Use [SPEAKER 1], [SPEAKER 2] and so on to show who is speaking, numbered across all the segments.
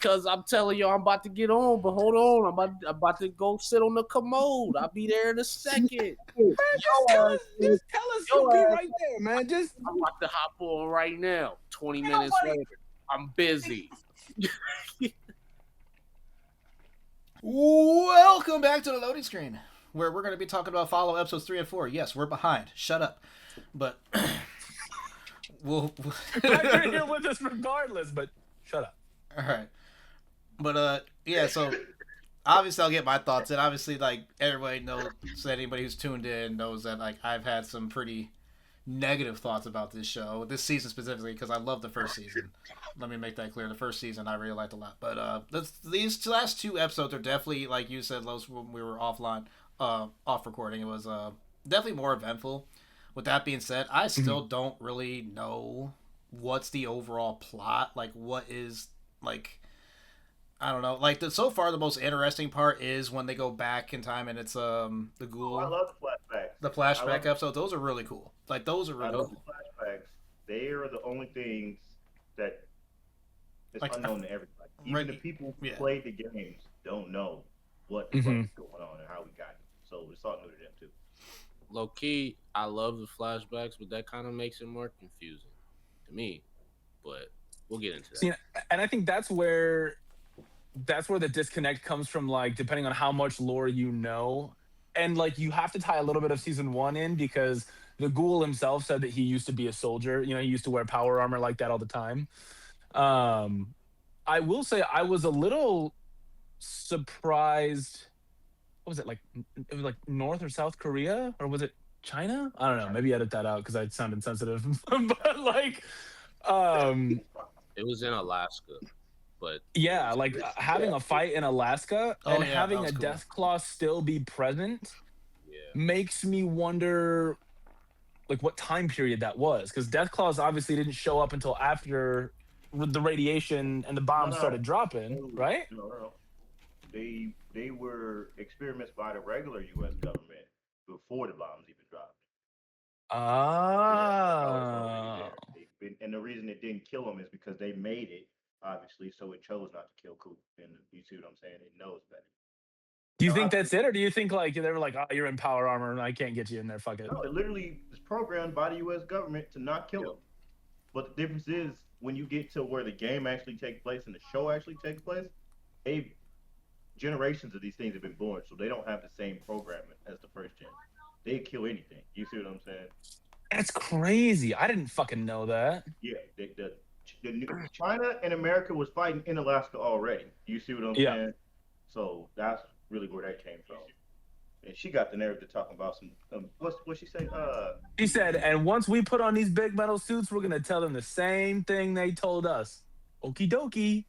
[SPEAKER 1] because I'm telling you, I'm about to get on. But hold on, I'm about to go sit on the commode. I'll be there in a second.
[SPEAKER 2] Just tell us you'll be right there, man.
[SPEAKER 1] I'm about to hop on right now. 20 minutes later, I'm busy.
[SPEAKER 3] Welcome back to the loading screen, where we're going to be talking about follow episodes 3 and 4. Yes, we're behind. Shut up. But we'll
[SPEAKER 2] You're here with us regardless, but shut up.
[SPEAKER 3] All right. But yeah, so obviously I'll get my thoughts, and obviously like everybody knows, so anybody who's tuned in knows that like I've had some pretty negative thoughts about this show, this season specifically, because I love the first season. Let me make that clear. The first season I really liked a lot, but these last 2 episodes are definitely, like you said, Los, when we were offline, off recording, it was definitely more eventful. With that being said, I still don't really know what's the overall plot. Like, what is, like, I don't know. Like, so far the most interesting part is when they go back in time and it's the ghoul.
[SPEAKER 4] I love the flashbacks.
[SPEAKER 3] The flashback episodes, those are really cool. Like, those are really cool.
[SPEAKER 4] The flashbacks. They are the only things that is like, unknown to everybody. Even the people who played the games don't know what the fuck is going on and how we got it. So it's all new to them too.
[SPEAKER 1] Low key, I love the flashbacks, but that kind of makes it more confusing to me. But we'll get into that.
[SPEAKER 2] See, and I think that's where the disconnect comes from, like, depending on how much lore you know. And like, you have to tie a little bit of season 1 in, because the ghoul himself said that he used to be a soldier. You know, he used to wear power armor like that all the time. I will say I was a little surprised. What was it, like? It was like North or South Korea, or was it China? I don't know. Maybe edit that out because I sounded sensitive. But like,
[SPEAKER 1] it was in Alaska. But
[SPEAKER 2] yeah, like having a fight in Alaska and having a Deathclaw still be present makes me wonder, like, what time period that was, because Deathclaws obviously didn't show up until after the radiation and the bombs started dropping, right?
[SPEAKER 4] No. They were experiments by the regular U.S. government before the bombs even dropped. And the reason it didn't kill them is because they made it, obviously, so it chose not to kill Coop. And you see what I'm saying? It knows better.
[SPEAKER 2] Do you think that's it, or do you think like they were like, oh, you're in power armor and I can't get you in there, fuck it?
[SPEAKER 4] No, it literally is programmed by the U.S. government to not kill them. But the difference is, when you get to where the game actually takes place and the show actually takes place, generations of these things have been born, so they don't have the same programming as the first gen. They kill anything. You see what I'm saying?
[SPEAKER 2] That's crazy. I didn't fucking know that.
[SPEAKER 4] Yeah, China and America was fighting in Alaska already. You see what I'm saying? So that's really where that came from. And she got the nerve to talk about some. What she say?
[SPEAKER 2] She said, and once we put on these big metal suits, we're gonna tell them the same thing they told us. Okie dokie.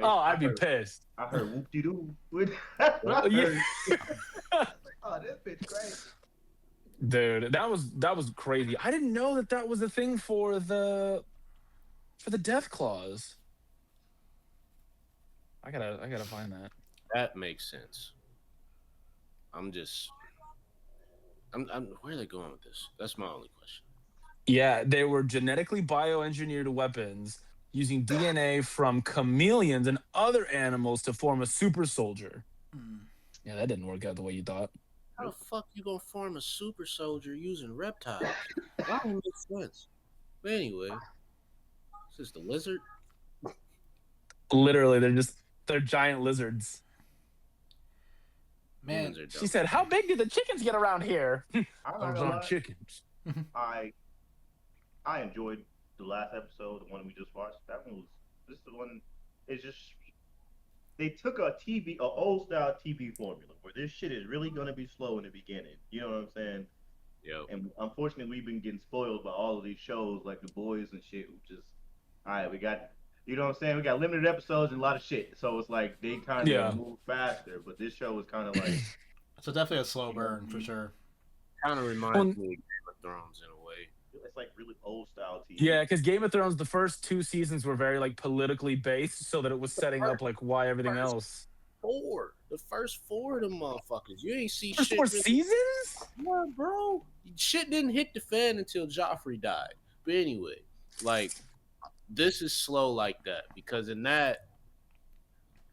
[SPEAKER 2] Oh, I'd be pissed.
[SPEAKER 4] I heard whoop de doo. Oh,
[SPEAKER 2] this
[SPEAKER 4] bitch crazy.
[SPEAKER 2] Dude, that was crazy. I didn't know that was a thing for the Deathclaws. I gotta find that.
[SPEAKER 1] That makes sense. I'm where are they going with this? That's my only question.
[SPEAKER 2] Yeah, they were genetically bioengineered weapons using DNA from chameleons and other animals to form a super soldier. Yeah, that didn't work out the way you thought.
[SPEAKER 1] How the fuck you gonna form a super soldier using reptiles? That don't make sense. But anyway, is this the lizard?
[SPEAKER 2] Literally, they're giant lizards.
[SPEAKER 3] Man,
[SPEAKER 2] she said, "How big do the chickens get around here?"
[SPEAKER 4] Around
[SPEAKER 2] chickens.
[SPEAKER 4] I enjoyed the last episode, the one we just watched. That one was just the one. It's just they took a old style TV formula where this shit is really gonna be slow in the beginning. You know what I'm saying?
[SPEAKER 1] Yeah.
[SPEAKER 4] And unfortunately, we've been getting spoiled by all of these shows like The Boys and shit. Just we got. You know what I'm saying? We got limited episodes and a lot of shit. So it's like they kind of move faster, but this show was kind of like...
[SPEAKER 3] So definitely a slow burn, for sure.
[SPEAKER 1] Kind of reminds me of Game of Thrones in a way.
[SPEAKER 4] It's like really old style TV.
[SPEAKER 2] Yeah, because Game of Thrones, the first 2 seasons were very like politically based, so that it was setting up like why everything else.
[SPEAKER 1] The first 4 of them motherfuckers. You ain't see
[SPEAKER 2] shit. 4 seasons?
[SPEAKER 1] Yeah, bro. Shit didn't hit the fan until Joffrey died. But anyway, like... This is slow like that because in that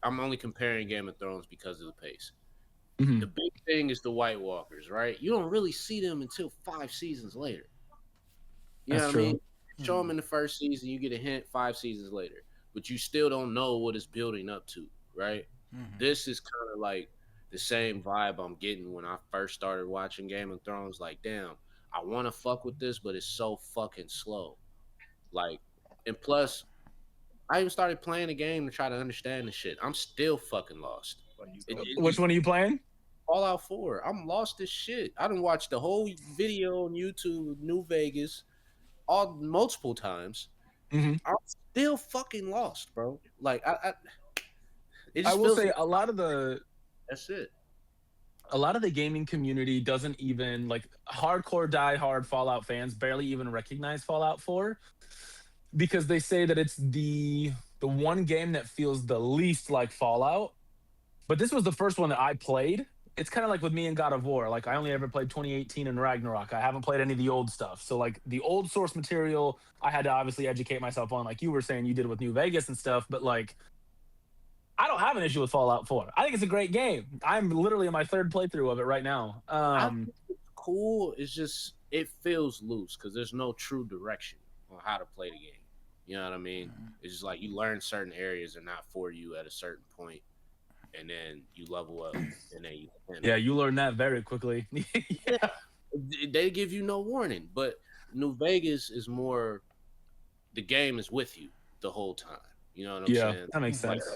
[SPEAKER 1] I'm only comparing Game of Thrones because of the pace.
[SPEAKER 2] Mm-hmm.
[SPEAKER 1] The big thing is the White Walkers, right? You don't really see them until 5 seasons later. You
[SPEAKER 2] That's
[SPEAKER 1] know what
[SPEAKER 2] true.
[SPEAKER 1] I mean? Show them in the first season, you get a hint 5 seasons later, but you still don't know what it's building up to, right?
[SPEAKER 3] Mm-hmm.
[SPEAKER 1] This is kind of like the same vibe I'm getting when I first started watching Game of Thrones. Like, damn, I want to fuck with this, but it's so fucking slow. Like, and plus, I even started playing the game to try to understand the shit. I'm still fucking lost.
[SPEAKER 2] Which one are you playing?
[SPEAKER 1] Fallout 4. I'm lost as shit. I done watched the whole video on YouTube of New Vegas all multiple times.
[SPEAKER 2] Mm-hmm.
[SPEAKER 1] I'm still fucking lost, bro. Like it
[SPEAKER 2] I
[SPEAKER 1] just
[SPEAKER 2] will
[SPEAKER 1] feels
[SPEAKER 2] say
[SPEAKER 1] like
[SPEAKER 2] a lot of the
[SPEAKER 1] that's it.
[SPEAKER 2] a lot of the gaming community doesn't even like hardcore die-hard Fallout fans barely even recognize Fallout 4 because they say that it's the one game that feels the least like Fallout. But this was the first one that I played. It's kind of like with me and God of War. Like I only ever played 2018 and Ragnarok. I haven't played any of the old stuff. So like the old source material, I had to obviously educate myself on, like you were saying you did with New Vegas and stuff. But like, I don't have an issue with Fallout 4. I think it's a great game. I'm literally in my 3rd playthrough of it right now.
[SPEAKER 1] I think it's cool. It's just it feels loose because there's no true direction on how to play the game. You know what I mean? It's just like you learn certain areas are not for you at a certain point, and then you level up, and then you
[SPEAKER 2] yeah, you learn that very quickly.
[SPEAKER 1] Yeah. They give you no warning, but New Vegas is more the game is with you the whole time. You know what I'm saying?
[SPEAKER 2] Yeah, that makes sense.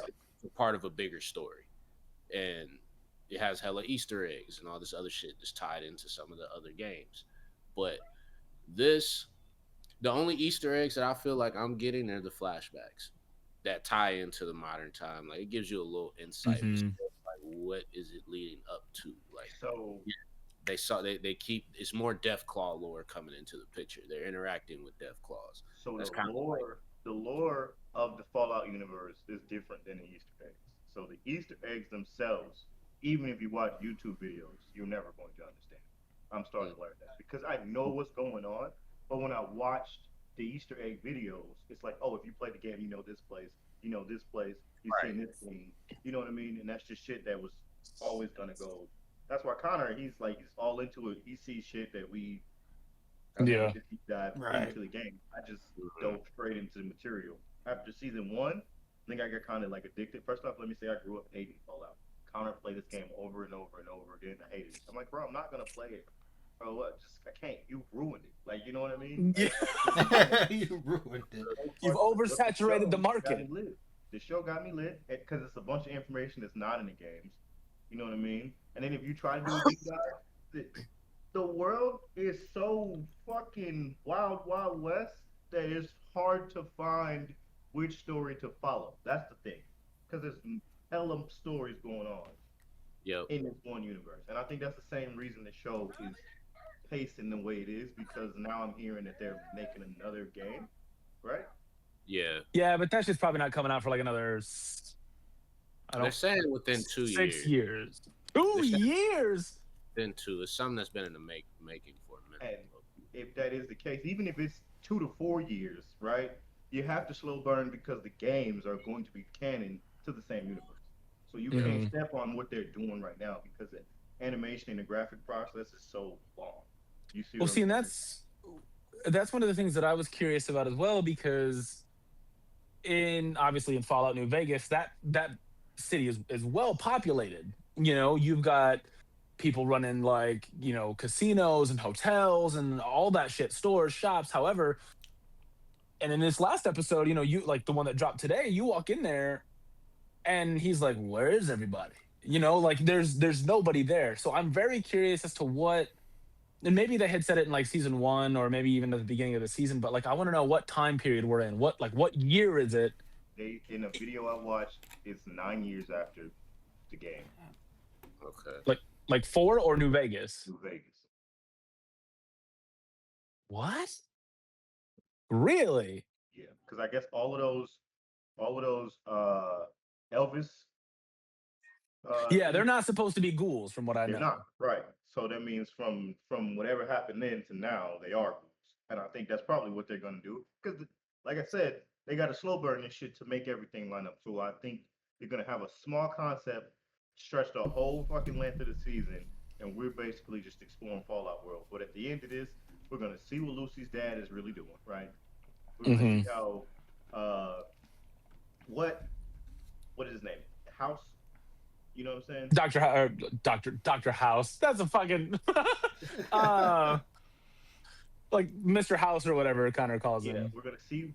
[SPEAKER 1] It's part of a bigger story, and it has hella Easter eggs and all this other shit that's tied into some of the other games. But this, the only Easter eggs that I feel like I'm getting are the flashbacks that tie into the modern time. Like it gives you a little insight into like what is it leading up to. Like
[SPEAKER 4] So
[SPEAKER 1] yeah, they keep it's more Deathclaw lore coming into the picture. They're interacting with Deathclaws.
[SPEAKER 4] so
[SPEAKER 1] That's
[SPEAKER 4] the
[SPEAKER 1] kind of like,
[SPEAKER 4] lore of the Fallout universe is different than the Easter eggs. So the Easter eggs themselves, even if you watch YouTube videos, you're never going to understand. I'm starting to learn that because I know what's going on, but when I watched the Easter egg videos, it's like, oh, if you play the game, you know this place, you know this place, you've seen this thing, you know what I mean? And that's just shit that was always gonna go. That's why Connor, he's all into it. He sees shit that we
[SPEAKER 2] Yeah.
[SPEAKER 4] just deep dive
[SPEAKER 3] Right.
[SPEAKER 4] into the game. I just dove straight into the material. After season 1, I think I got kind of like addicted. First off, let me say I grew up hating Fallout. Connor played this game over and over and over again. I hated it. I'm like, bro, I'm not gonna play it. Bro, what? Just I can't. You ruined it. Like, you know what I mean?
[SPEAKER 2] Yeah.
[SPEAKER 3] You ruined it.
[SPEAKER 2] You've oversaturated the
[SPEAKER 4] Got
[SPEAKER 2] market.
[SPEAKER 4] me lit. The show got me lit because it's a bunch of information that's not in the games. You know what I mean? And then if you try to do a deep dive, the world is so fucking wild, wild west that it's hard to find which story to follow. That's the thing, because there's hella stories going on
[SPEAKER 1] yep.
[SPEAKER 4] in this one universe, and I think that's the same reason the show is paced in the way it is. Because now I'm hearing that they're making another game, right?
[SPEAKER 1] Yeah.
[SPEAKER 2] Yeah, but that's just probably not coming out for like another.
[SPEAKER 1] They're saying within 2 years.
[SPEAKER 2] 6 years. 2 years.
[SPEAKER 1] Within 2. It's something that's been in the making for a minute.
[SPEAKER 4] And if that is the case, even if it's 2 to 4 years, right? You have to slow burn because the games are going to be canon to the same universe. So you can't step on what they're doing right now because the animation and the graphic process is so long. You see?
[SPEAKER 2] Well, see, and that's one of the things that I was curious about as well, because obviously in Fallout New Vegas, that city is well populated. You know, you've got people running like, you know, casinos and hotels and all that shit, stores, shops, however. And in this last episode, you know, you like the one that dropped today, you walk in there and he's like, where is everybody? You know, like there's nobody there. So I'm very curious as to what, and maybe they had said it in like season 1 or maybe even at the beginning of the season, but like I want to know what time period we're in. What year is it?
[SPEAKER 4] In a video I watched, it's 9 years after the game.
[SPEAKER 1] Okay.
[SPEAKER 2] Like 4 or New Vegas?
[SPEAKER 4] New Vegas.
[SPEAKER 2] What? Really?
[SPEAKER 4] Yeah, because I guess all of those Elvis.
[SPEAKER 2] Yeah, they're not supposed to be ghouls, from what I know.
[SPEAKER 4] They're not, right? So that means from whatever happened then to now, they are ghouls, and I think that's probably what they're gonna do. Because, like I said, they got to slow burn this shit to make everything line up. So I think you're gonna have a small concept stretch the whole fucking length of the season, and we're basically just exploring Fallout World. But at the end of this, we're gonna see what Lucy's dad is really doing, right? We're gonna see how what is his name? House. You know what I'm saying?
[SPEAKER 2] Dr. House. That's a fucking like Mr. House or whatever Connor calls him.
[SPEAKER 4] We're gonna see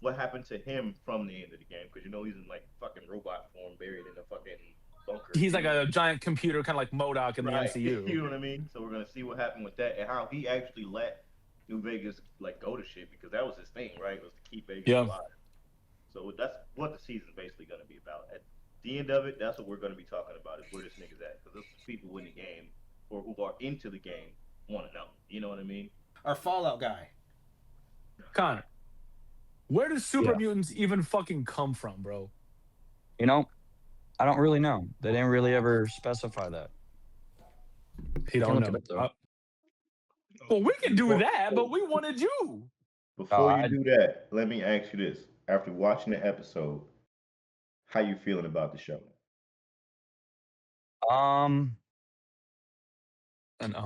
[SPEAKER 4] what happened to him from the end of the game, because he's in like fucking robot form, buried in a fucking bunker.
[SPEAKER 2] He's like a giant computer, kind of like MODOK in the MCU.
[SPEAKER 4] You know what I mean? So we're gonna see what happened with that and how he actually let New Vegas like go to shit, because that was his thing, right? Was to keep Vegas alive. So that's what the season's basically gonna be about. At the end of it, that's what we're gonna be talking about, is where this nigga's at, because those people in the game or who are into the game want to know. You know what I mean?
[SPEAKER 3] Our Fallout guy,
[SPEAKER 2] Connor. Where does super mutants even fucking come from, bro?
[SPEAKER 5] You know, I don't really know. They didn't really ever specify that.
[SPEAKER 2] He don't know. Well, we can do that, but we wanted you.
[SPEAKER 4] Before you do that, let me ask you this. After watching the episode, how you feeling about the show?
[SPEAKER 5] I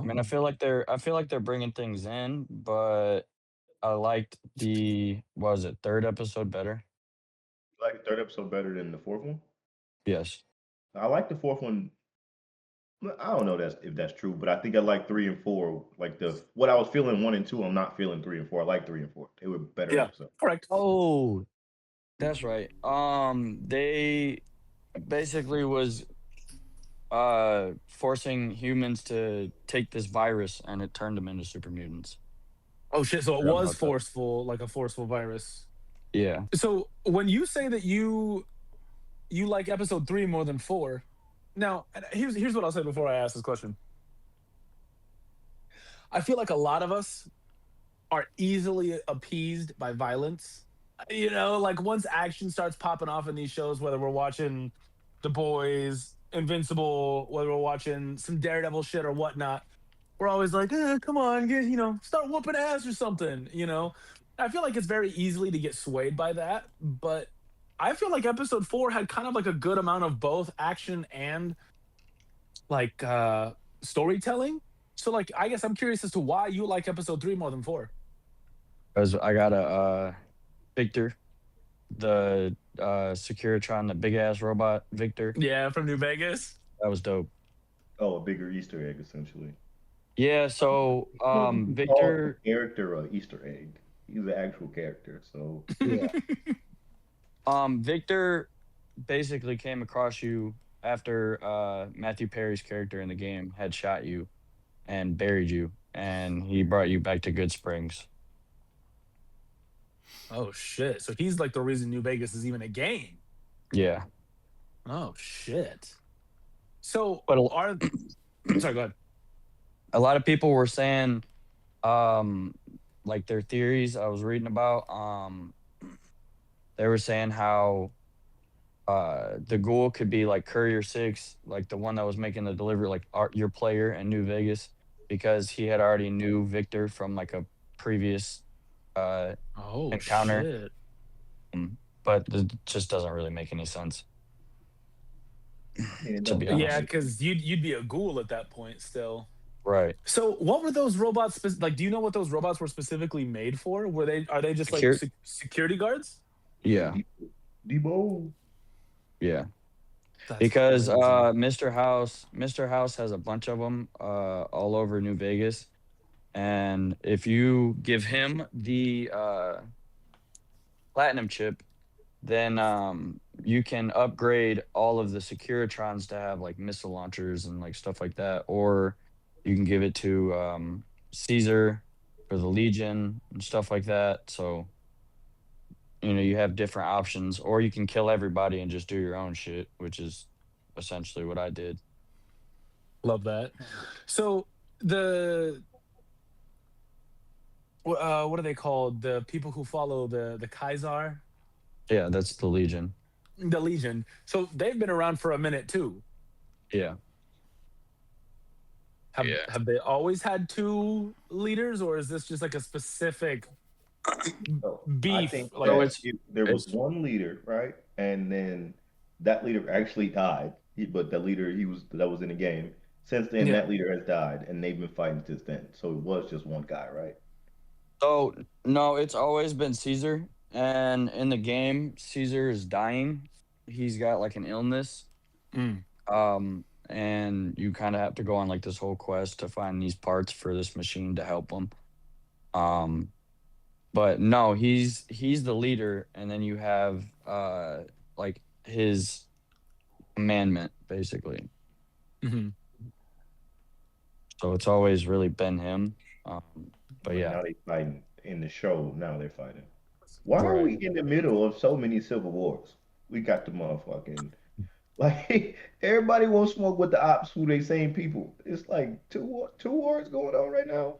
[SPEAKER 5] mean, I feel like they're bringing things in, but I liked the third episode better.
[SPEAKER 4] You like the third episode better than the fourth one?
[SPEAKER 5] Yes.
[SPEAKER 4] I like the fourth one. I don't know if that's true, but I think I like 3 and 4. Like what I was feeling 1 and 2, I'm not feeling 3 and 4. I like 3 and 4. They were better episodes.
[SPEAKER 2] Correct.
[SPEAKER 5] Oh, that's right. They basically was forcing humans to take this virus, and it turned them into super mutants.
[SPEAKER 2] Oh shit! So it was forceful, like a forceful virus.
[SPEAKER 5] Yeah.
[SPEAKER 2] So when you say that you like episode 3 more than 4, now here's what I'll say before I ask this question. I feel like a lot of us are easily appeased by violence. You know, like once action starts popping off in these shows, whether we're watching The Boys, Invincible, whether we're watching some Daredevil shit or whatnot, we're always like, come on, start whooping ass or something, I feel like it's very easily to get swayed by that, but I feel like episode 4 had kind of like a good amount of both action and like storytelling. So like, I guess I'm curious as to why you like episode 3 more than 4.
[SPEAKER 5] Because I got a Victor, the Securitron, the big ass robot Victor.
[SPEAKER 2] Yeah, from New Vegas.
[SPEAKER 5] That was dope.
[SPEAKER 4] Oh, a bigger Easter egg essentially.
[SPEAKER 5] Yeah, so Victor
[SPEAKER 4] character or Easter egg. He's an actual character, so
[SPEAKER 5] yeah. Victor basically came across you after Matthew Perry's character in the game had shot you and buried you, and he brought you back to Good Springs.
[SPEAKER 2] Oh shit! So he's like the reason New Vegas is even a game.
[SPEAKER 5] Yeah.
[SPEAKER 2] Oh shit! So,
[SPEAKER 5] but
[SPEAKER 2] sorry, go ahead.
[SPEAKER 5] A lot of people were saying, like their theories I was reading about. They were saying how the ghoul could be like Courier 6, like the one that was making the delivery, like your player in New Vegas, because he had already knew Victor from like a previous encounter.
[SPEAKER 2] Shit.
[SPEAKER 5] But it just doesn't really make any sense.
[SPEAKER 2] To be honest. Yeah, because you'd be a ghoul at that point still.
[SPEAKER 5] Right.
[SPEAKER 2] So what were those robots like? Do you know what those robots were specifically made for? Are they just like security guards?
[SPEAKER 5] Yeah.
[SPEAKER 4] Debo.
[SPEAKER 5] Yeah. That's because Mr. House has a bunch of them all over New Vegas, and if you give him the platinum chip, then you can upgrade all of the Securitrons to have like missile launchers and like stuff like that, or you can give it to Caesar for the Legion and stuff like that. So, you have different options, or you can kill everybody and just do your own shit, which is essentially what I did.
[SPEAKER 2] Love that. So what are they called? The people who follow the Kaiser?
[SPEAKER 5] Yeah, that's the Legion.
[SPEAKER 2] The Legion. So they've been around for a minute too.
[SPEAKER 5] Yeah.
[SPEAKER 2] Have they always had 2 leaders, or is this just like a specific beef?
[SPEAKER 4] I think there was one leader, right? And then that leader actually died. But the leader that was in the game. Since then,
[SPEAKER 2] Yeah.
[SPEAKER 4] that leader has died, and they've been fighting since then. So it was just one guy, right?
[SPEAKER 5] So no, it's always been Caesar, and in the game, Caesar is dying. He's got like an illness.
[SPEAKER 2] Mm.
[SPEAKER 5] And you kind of have to go on like this whole quest to find these parts for this machine to help him. Um, but no, he's the leader, and then you have like his commandment basically.
[SPEAKER 2] Hmm.
[SPEAKER 5] So it's always really been him. But yeah,
[SPEAKER 4] Now they fighting in the show. Now they're fighting. Why are
[SPEAKER 5] right.
[SPEAKER 4] we in the middle of so many civil wars? We got the motherfucking like everybody won't smoke with the ops who they same people. It's like two wars going on right now.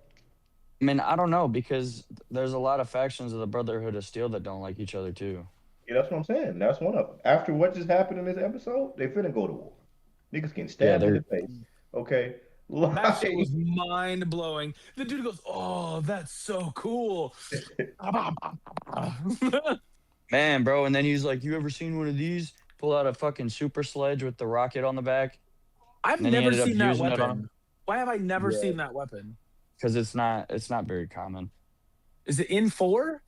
[SPEAKER 5] I mean, I don't know because there's a lot of factions of the Brotherhood of Steel that don't like each other too.
[SPEAKER 4] Yeah, that's what I'm saying. That's one of them. After what just happened in this episode, they finna go to war. Niggas getting
[SPEAKER 5] Yeah,
[SPEAKER 4] stabbed in the face. Okay.
[SPEAKER 2] That shit was
[SPEAKER 4] Like,
[SPEAKER 2] mind blowing. The dude goes, "Oh, that's so cool."
[SPEAKER 5] man, bro. And then he's like, "You ever seen one of these?" Pull out a fucking super sledge with the rocket on the back.
[SPEAKER 2] I've
[SPEAKER 5] And then he
[SPEAKER 2] never
[SPEAKER 5] ended up
[SPEAKER 2] seen that
[SPEAKER 5] using it on
[SPEAKER 2] weapon. Why have I never
[SPEAKER 5] Yeah.
[SPEAKER 2] seen that weapon?
[SPEAKER 5] because it's not very common.
[SPEAKER 2] Is it in 4?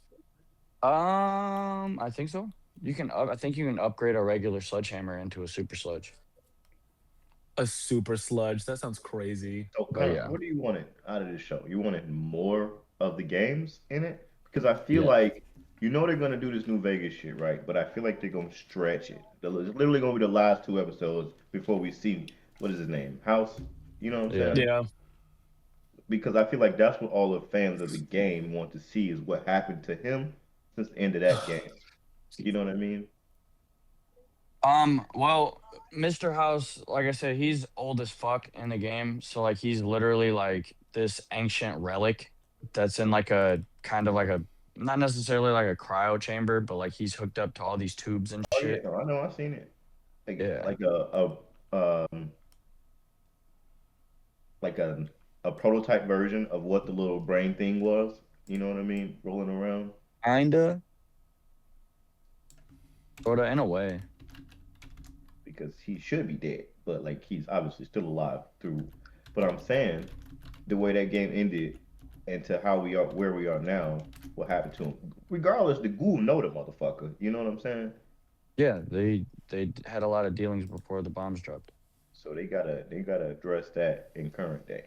[SPEAKER 5] I think so. I think you can upgrade a regular sledgehammer into a super sledge.
[SPEAKER 2] A super sludge. That sounds crazy.
[SPEAKER 4] so,
[SPEAKER 5] Oh yeah.
[SPEAKER 4] what do you want out of this show? You wanted more of the games in it? Because I feel
[SPEAKER 5] Yeah.
[SPEAKER 4] like they're gonna do this new Vegas shit, right? But I feel like they're gonna stretch it. It's literally gonna be the last two episodes before we see what is his name, House. You know what I'm
[SPEAKER 5] Yeah.
[SPEAKER 4] saying?
[SPEAKER 2] Yeah.
[SPEAKER 4] Because I feel like that's what all the fans of the game want to see is what happened to him since the end of that game. You know what I mean?
[SPEAKER 5] Well, Mr. House, like I said, he's old as fuck in the game. So like he's literally like this ancient relic that's in like a kind of like a not necessarily like a cryo chamber, but like he's hooked up to all these tubes and
[SPEAKER 4] Oh yeah,
[SPEAKER 5] shit.
[SPEAKER 4] no, I know, I've seen it.
[SPEAKER 5] Yeah.
[SPEAKER 4] Like like a prototype version of what the little brain thing was. You know what I mean? Rolling around.
[SPEAKER 5] Kinda. Sorta in a way.
[SPEAKER 4] Because he should be dead, but like he's obviously still alive through. But I'm saying the way that game ended and to how we are where we are now, what happened to him. Regardless, the ghoul know the motherfucker. You know what I'm saying?
[SPEAKER 5] Yeah, they had a lot of dealings before the bombs dropped.
[SPEAKER 4] So they gotta address that in current day.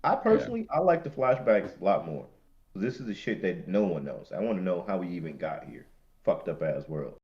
[SPEAKER 4] I personally I like the flashbacks a lot more. This is the shit that no one knows. I want to know how we even got here. Fucked up ass world.